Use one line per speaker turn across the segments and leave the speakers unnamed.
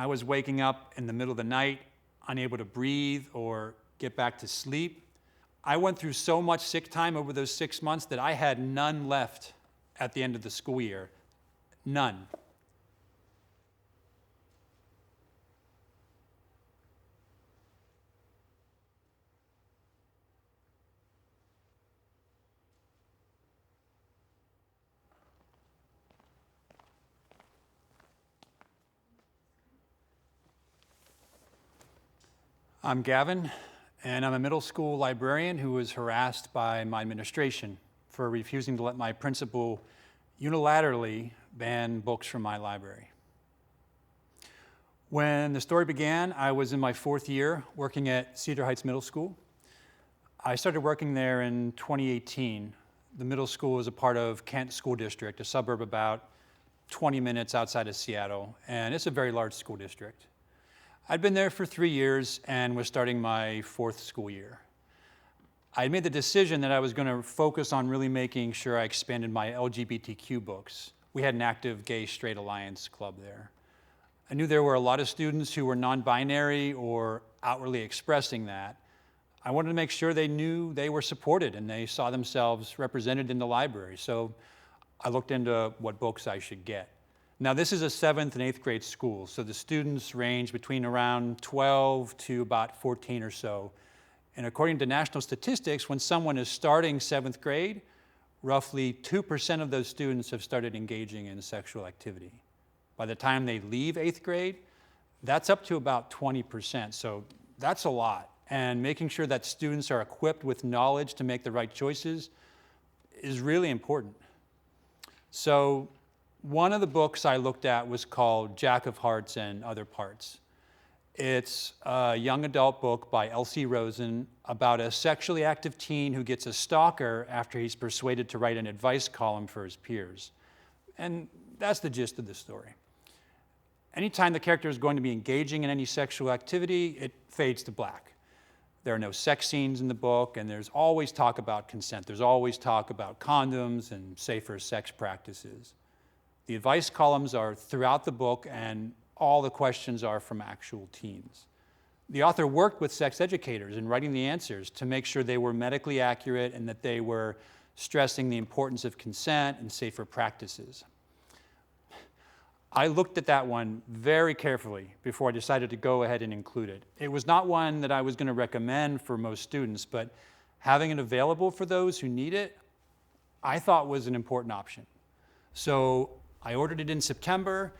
I was waking up in the middle of the night, unable to breathe or get back to sleep. I went through so much sick time over those 6 months that I had none left at the end of the school year. None. I'm Gavin, and I'm a middle school librarian who was harassed by my administration for refusing to let my principal unilaterally ban books from my library. When the story began, I was in my 4th year working at Cedar Heights Middle School. I started working there in 2018. The middle school is a part of Kent School District, a suburb about 20 minutes outside of Seattle, and it's a very large school district. I'd been there for 3 years and was starting my 4th school year. I made the decision that I was going to focus on really making sure I expanded my LGBTQ books. We had an active gay-straight alliance club there. I knew there were a lot of students who were non-binary or outwardly expressing that. I wanted to make sure they knew they were supported and they saw themselves represented in the library. So I looked into what books I should get. Now, this is a 7th and 8th grade school, so the students range between around 12 to about 14 or so. And according to national statistics, when someone is starting 7th grade, roughly 2% of those students have started engaging in sexual activity. By the time they leave 8th grade, that's up to about 20%, so that's a lot. And making sure that students are equipped with knowledge to make the right choices is really important. So one of the books I looked at was called Jack of Hearts and Other Parts. It's a young adult book by L.C. Rosen about a sexually active teen who gets a stalker after he's persuaded to write an advice column for his peers. And that's the gist of the story. Anytime the character is going to be engaging in any sexual activity, it fades to black. There are no sex scenes in the book, and there's always talk about consent. There's always talk about condoms and safer sex practices. The advice columns are throughout the book, and all the questions are from actual teens. The author worked with sex educators in writing the answers to make sure they were medically accurate and that they were stressing the importance of consent and safer practices. I looked at that one very carefully before I decided to go ahead and include it. It was not one that I was going to recommend for most students, but having it available for those who need it, I thought was an important option. So I ordered it in September,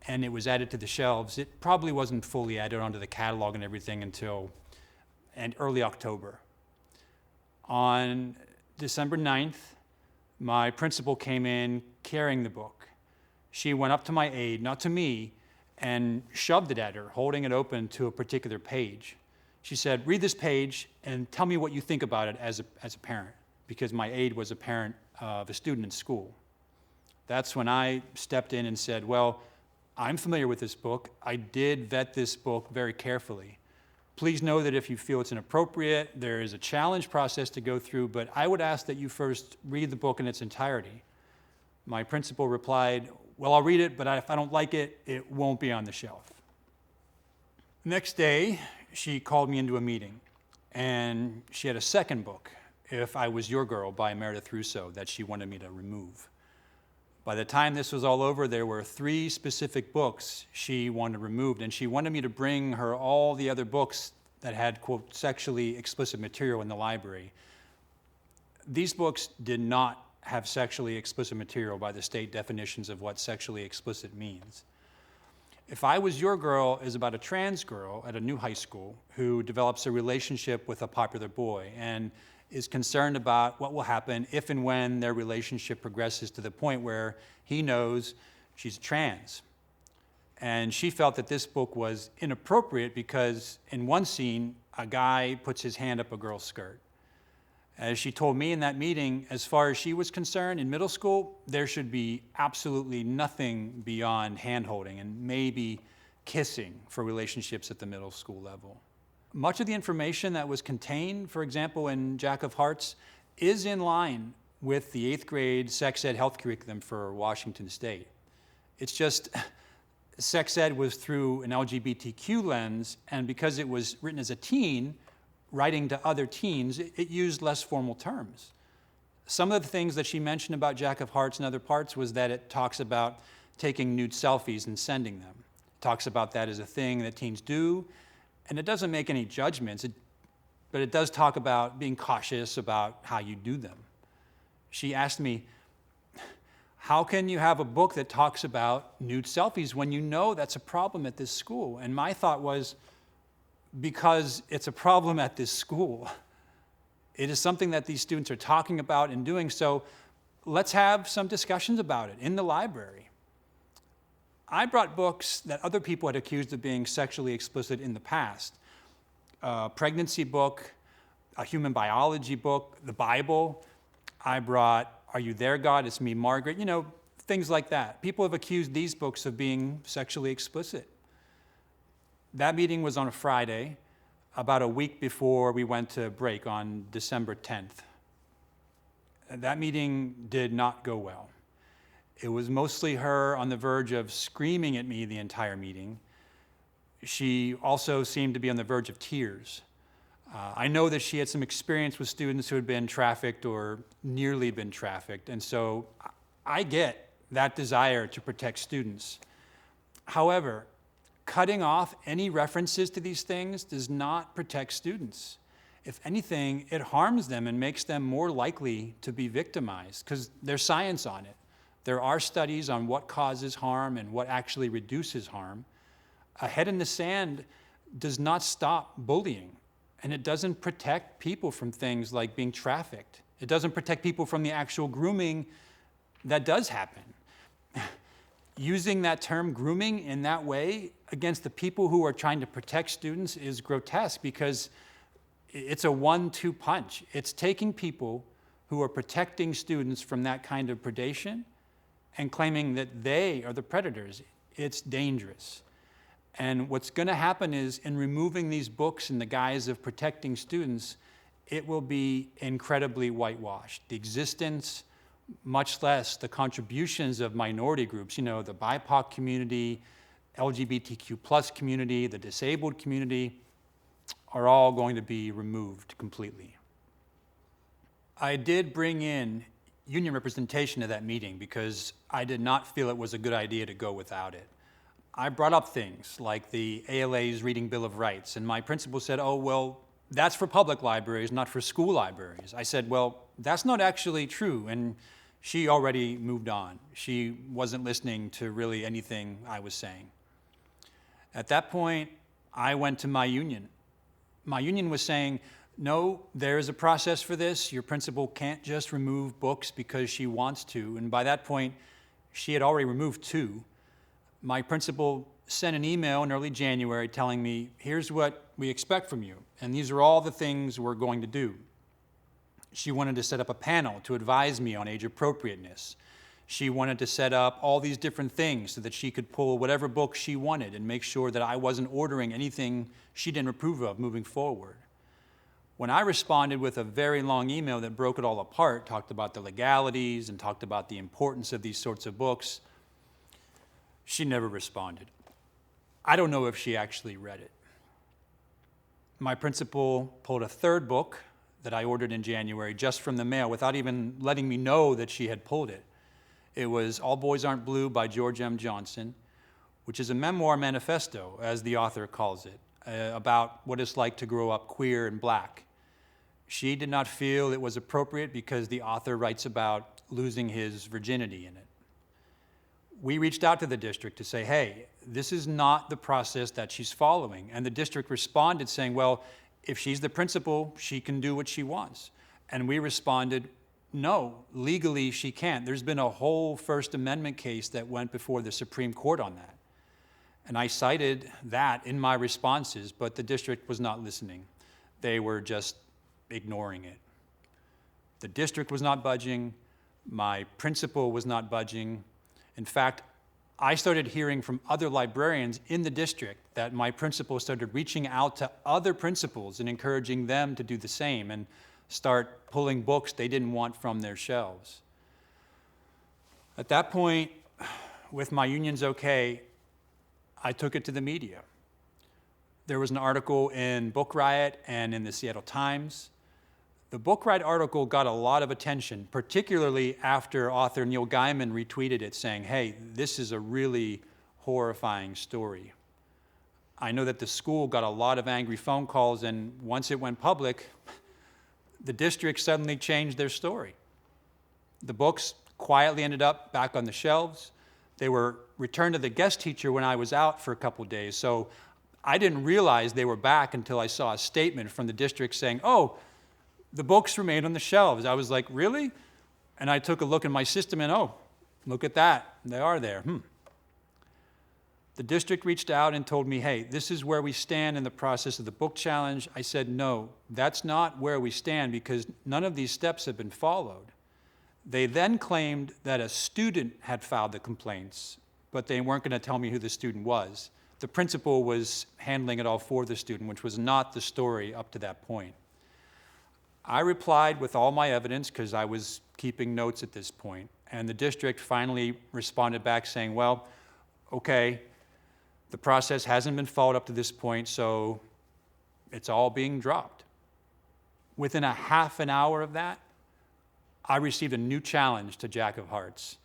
and it was added to the shelves. It probably wasn't fully added onto the catalog and everything until early October. On December 9th, my principal came in carrying the book. She went up to my aide, not to me, and shoved it at her, holding it open to a particular page. She said, "Read this page and tell me what you think about it as a parent," because my aide was a parent of a student in school. That's when I stepped in and said, "Well, I'm familiar with this book. I did vet this book very carefully. Please know that if you feel it's inappropriate, there is a challenge process to go through, but I would ask that you first read the book in its entirety." My principal replied, "Well, I'll read it, but if I don't like it, it won't be on the shelf." Next day, she called me into a meeting, and she had a second book, If I Was Your Girl by Meredith Russo, that she wanted me to remove. By the time this was all over, there were 3 specific books she wanted removed, and she wanted me to bring her all the other books that had, quote, sexually explicit material in the library. These books did not have sexually explicit material by the state definitions of what sexually explicit means. If I Was Your Girl is about a trans girl at a new high school who develops a relationship with a popular boy and is concerned about what will happen if and when their relationship progresses to the point where he knows she's trans. And she felt that this book was inappropriate because in one scene, a guy puts his hand up a girl's skirt. As she told me in that meeting, as far as she was concerned, in middle school, there should be absolutely nothing beyond hand-holding and maybe kissing for relationships at the middle school level. Much of the information that was contained, for example, in Jack of Hearts, is in line with the 8th grade sex ed health curriculum for Washington State. It's just sex ed was through an LGBTQ lens, and because it was written as a teen, writing to other teens, it used less formal terms. Some of the things that she mentioned about Jack of Hearts and other parts was that it talks about taking nude selfies and sending them. It talks about that as a thing that teens do, and it doesn't make any judgments, but it does talk about being cautious about how you do them. She asked me, how can you have a book that talks about nude selfies when you know that's a problem at this school? And my thought was, because it's a problem at this school. It is something that these students are talking about and doing, so let's have some discussions about it in the library. I brought books that other people had accused of being sexually explicit in the past. A pregnancy book, a human biology book, the Bible. I brought Are You There, God? It's Me, Margaret. You know, things like that. People have accused these books of being sexually explicit. That meeting was on a Friday, about a week before we went to break on December 10th. That meeting did not go well. It was mostly her on the verge of screaming at me the entire meeting. She also seemed to be on the verge of tears. I know that she had some experience with students who had been trafficked or nearly been trafficked, and so I get that desire to protect students. However, cutting off any references to these things does not protect students. If anything, it harms them and makes them more likely to be victimized, because there's science on it. There are studies on what causes harm and what actually reduces harm. A head in the sand does not stop bullying, and it doesn't protect people from things like being trafficked. It doesn't protect people from the actual grooming that does happen. Using that term grooming in that way against the people who are trying to protect students is grotesque, because it's a 1-2 punch. It's taking people who are protecting students from that kind of predation and claiming that they are the predators. It's dangerous. And what's going to happen is, in removing these books in the guise of protecting students, it will be incredibly whitewashed. The existence, much less the contributions of minority groups, you know, the BIPOC community, LGBTQ plus community, the disabled community, are all going to be removed completely. I did bring in union representation to that meeting because I did not feel it was a good idea to go without it. I brought up things like the ALA's Reading Bill of Rights, and my principal said, oh, well, that's for public libraries, not for school libraries. I said, well, that's not actually true, and she already moved on. She wasn't listening to really anything I was saying. At that point, I went to my union. My union was saying, no, there is a process for this. Your principal can't just remove books because she wants to. And by that point, she had already removed 2. My principal sent an email in early January telling me, here's what we expect from you, and these are all the things we're going to do. She wanted to set up a panel to advise me on age appropriateness. She wanted to set up all these different things so that she could pull whatever book she wanted and make sure that I wasn't ordering anything she didn't approve of moving forward. When I responded with a very long email that broke it all apart, talked about the legalities and talked about the importance of these sorts of books, she never responded. I don't know if she actually read it. My principal pulled a 3rd book that I ordered in January just from the mail without even letting me know that she had pulled it. It was All Boys Aren't Blue by George M. Johnson, which is a memoir manifesto, as the author calls it, about what it's like to grow up queer and black. She did not feel it was appropriate because the author writes about losing his virginity in it. We reached out to the district to say, hey, this is not the process that she's following. And the district responded saying, well, if she's the principal, she can do what she wants. And we responded, no, legally she can't. There's been a whole First Amendment case that went before the Supreme Court on that. And I cited that in my responses, but the district was not listening. They were just ignoring it. The district was not budging. My principal was not budging. In fact, I started hearing from other librarians in the district that my principal started reaching out to other principals and encouraging them to do the same and start pulling books they didn't want from their shelves. At that point, with my union's okay, I took it to the media. There was an article in Book Riot and in the Seattle Times. The Book Riot article got a lot of attention, particularly after author Neil Gaiman retweeted it saying, hey, this is a really horrifying story. I know that the school got a lot of angry phone calls, and once it went public, the district suddenly changed their story. The books quietly ended up back on the shelves. They were returned to the guest teacher when I was out for a couple days, so I didn't realize they were back until I saw a statement from the district saying, oh, the books remain on the shelves. I was like, really? And I took a look in my system and, oh, look at that. They are there. The district reached out and told me, hey, this is where we stand in the process of the book challenge. I said, no, that's not where we stand because none of these steps have been followed. They then claimed that a student had filed the complaints, but they weren't going to tell me who the student was. The principal was handling it all for the student, which was not the story up to that point. I replied with all my evidence because I was keeping notes at this point, and the district finally responded back saying, well, okay, the process hasn't been followed up to this point, so it's all being dropped. Within a half an hour of that, I received a new challenge to Jack of Hearts.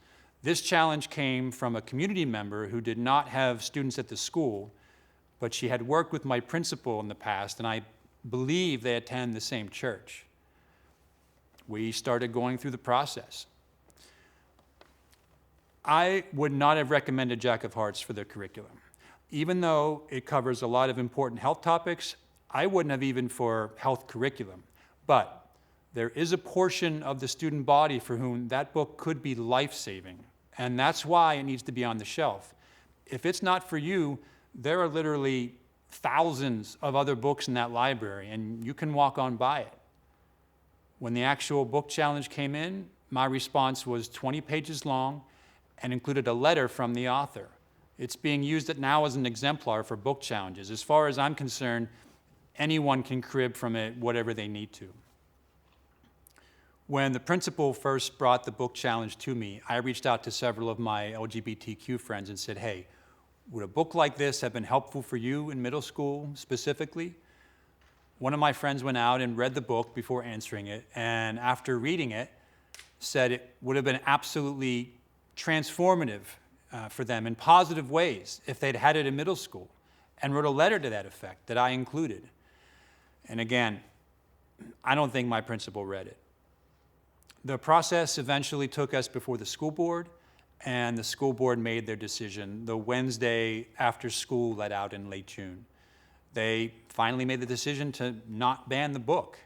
This challenge came from a community member who did not have students at the school, but she had worked with my principal in the past, and I believe they attend the same church. We started going through the process. I would not have recommended Jack of Hearts for their curriculum. Even though it covers a lot of important health topics, I wouldn't have even for health curriculum. But there is a portion of the student body for whom that book could be life-saving, and that's why it needs to be on the shelf. If it's not for you, there are literally thousands of other books in that library, and you can walk on by it. When the actual book challenge came in, my response was 20 pages long and included a letter from the author. It's being used now as an exemplar for book challenges. As far as I'm concerned, anyone can crib from it whatever they need to. When the principal first brought the book challenge to me, I reached out to several of my LGBTQ friends and said, hey, would a book like this have been helpful for you in middle school specifically? One of my friends went out and read the book before answering it, and after reading it, said it would have been absolutely transformative for them in positive ways if they'd had it in middle school, and wrote a letter to that effect that I included. And again, I don't think my principal read it. The process eventually took us before the school board, and the school board made their decision the Wednesday after school let out in late June. They finally made the decision to not ban the book.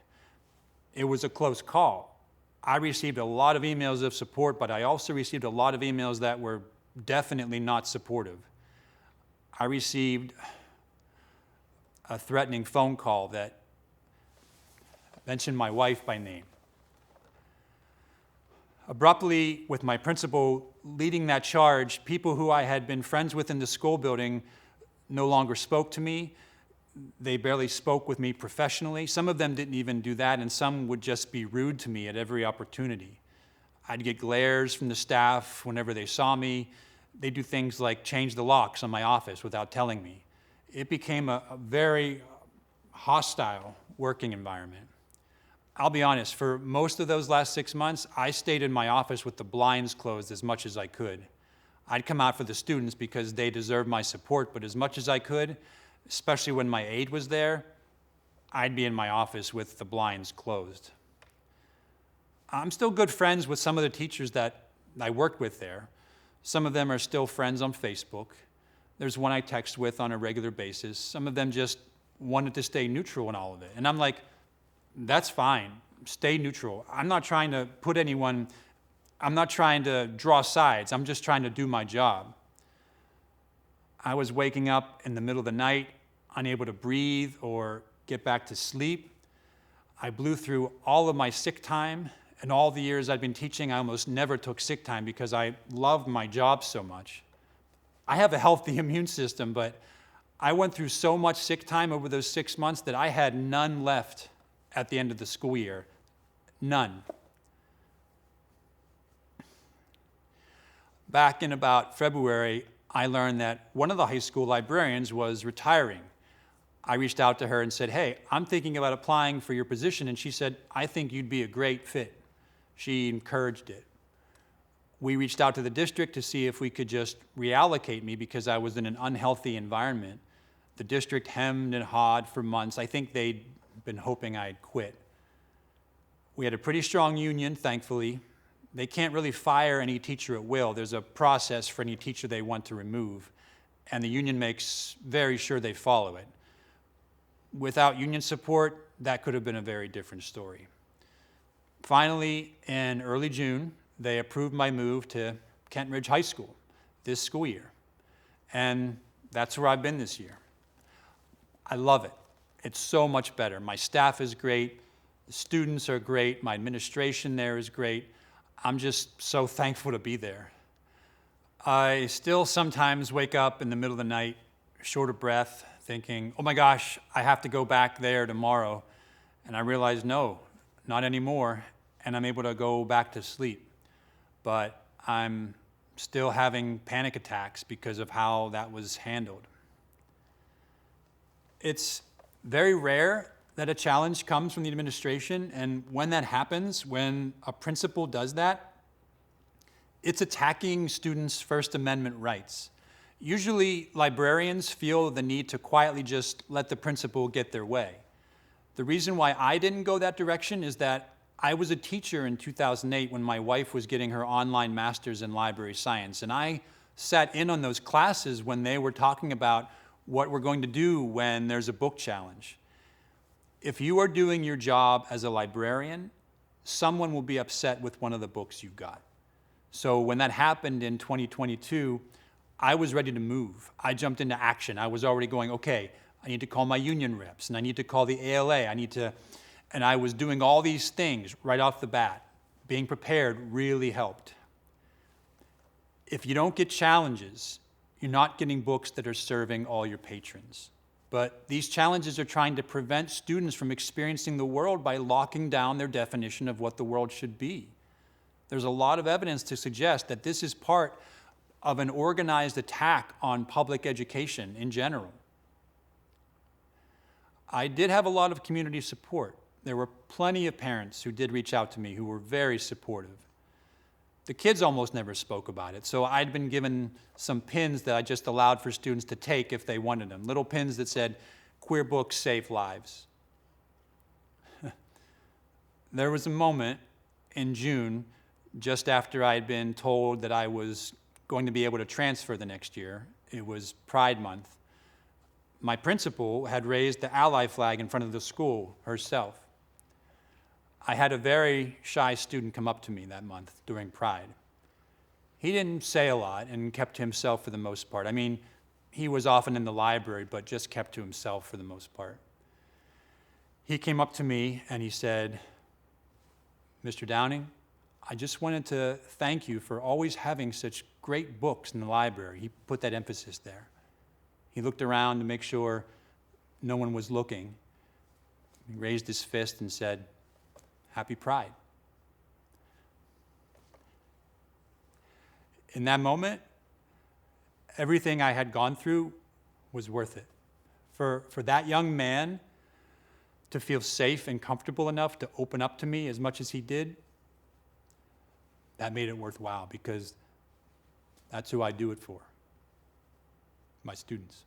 It was a close call. I received a lot of emails of support, but I also received a lot of emails that were definitely not supportive. I received a threatening phone call that mentioned my wife by name. Abruptly, with my principal leading that charge, people who I had been friends with in the school building no longer spoke to me. They barely spoke with me professionally. Some of them didn't even do that, and some would just be rude to me at every opportunity. I'd get glares from the staff whenever they saw me. They'd do things like change the locks on my office without telling me. It became a very hostile working environment. I'll be honest, for most of those last 6 months, I stayed in my office with the blinds closed as much as I could. I'd come out for the students because they deserved my support, but as much as I could, especially when my aide was there, I'd be in my office with the blinds closed. I'm still good friends with some of the teachers that I worked with there. Some of them are still friends on Facebook. There's one I text with on a regular basis. Some of them just wanted to stay neutral in all of it. And I'm like, that's fine, stay neutral. I'm not trying to put anyone, I'm not trying to draw sides. I'm just trying to do my job. I was waking up in the middle of the night, unable to breathe or get back to sleep. I blew through all of my sick time. In all the years I've been teaching, I almost never took sick time because I loved my job so much. I have a healthy immune system, but I went through so much sick time over those 6 months that I had none left at the end of the school year. None. Back in about February, I learned that one of the high school librarians was retiring. I reached out to her and said, hey, I'm thinking about applying for your position. And she said, I think you'd be a great fit. She encouraged it. We reached out to the district to see if we could just reallocate me because I was in an unhealthy environment. The district hemmed and hawed for months. I think they'd been hoping I'd quit. We had a pretty strong union, thankfully. They can't really fire any teacher at will. There's a process for any teacher they want to remove, and the union makes very sure they follow it. Without union support, that could have been a very different story. Finally, in early June, they approved my move to Kent Ridge High School this school year, and that's where I've been this year. I love it. It's so much better. My staff is great. The students are great. My administration there is great. I'm just so thankful to be there. I still sometimes wake up in the middle of the night, short of breath, thinking, oh my gosh, I have to go back there tomorrow. And I realize, no, not anymore. And I'm able to go back to sleep. But I'm still having panic attacks because of how that was handled. It's very rare that a challenge comes from the administration, and when that happens, when a principal does that, it's attacking students' First Amendment rights. Usually, librarians feel the need to quietly just let the principal get their way. The reason why I didn't go that direction is that I was a teacher in 2008 when my wife was getting her online master's in library science, and I sat in on those classes when they were talking about what we're going to do when there's a book challenge. If you are doing your job as a librarian, someone will be upset with one of the books you've got. So when that happened in 2022, I was ready to move. I jumped into action. I was already going, okay, I need to call my union reps, and I need to call the ALA. And I was doing all these things right off the bat. Being prepared really helped. If you don't get challenges, you're not getting books that are serving all your patrons. But these challenges are trying to prevent students from experiencing the world by locking down their definition of what the world should be. There's a lot of evidence to suggest that this is part of an organized attack on public education in general. I did have a lot of community support. There were plenty of parents who did reach out to me who were very supportive. The kids almost never spoke about it, so I'd been given some pins that I just allowed for students to take if they wanted them. Little pins that said, "Queer books save lives." There was a moment in June, just after I had been told that I was going to be able to transfer the next year. It was Pride Month. My principal had raised the ally flag in front of the school herself. I had a very shy student come up to me that month during Pride. He didn't say a lot and kept to himself for the most part. I mean, he was often in the library, but just kept to himself for the most part. He came up to me and he said, "Mr. Downing, I just wanted to thank you for always having such great books in the library." He put that emphasis there. He looked around to make sure no one was looking. He raised his fist and said, "Happy Pride." In that moment, everything I had gone through was worth it. For that young man to feel safe and comfortable enough to open up to me as much as he did, that made it worthwhile, because that's who I do it for, my students.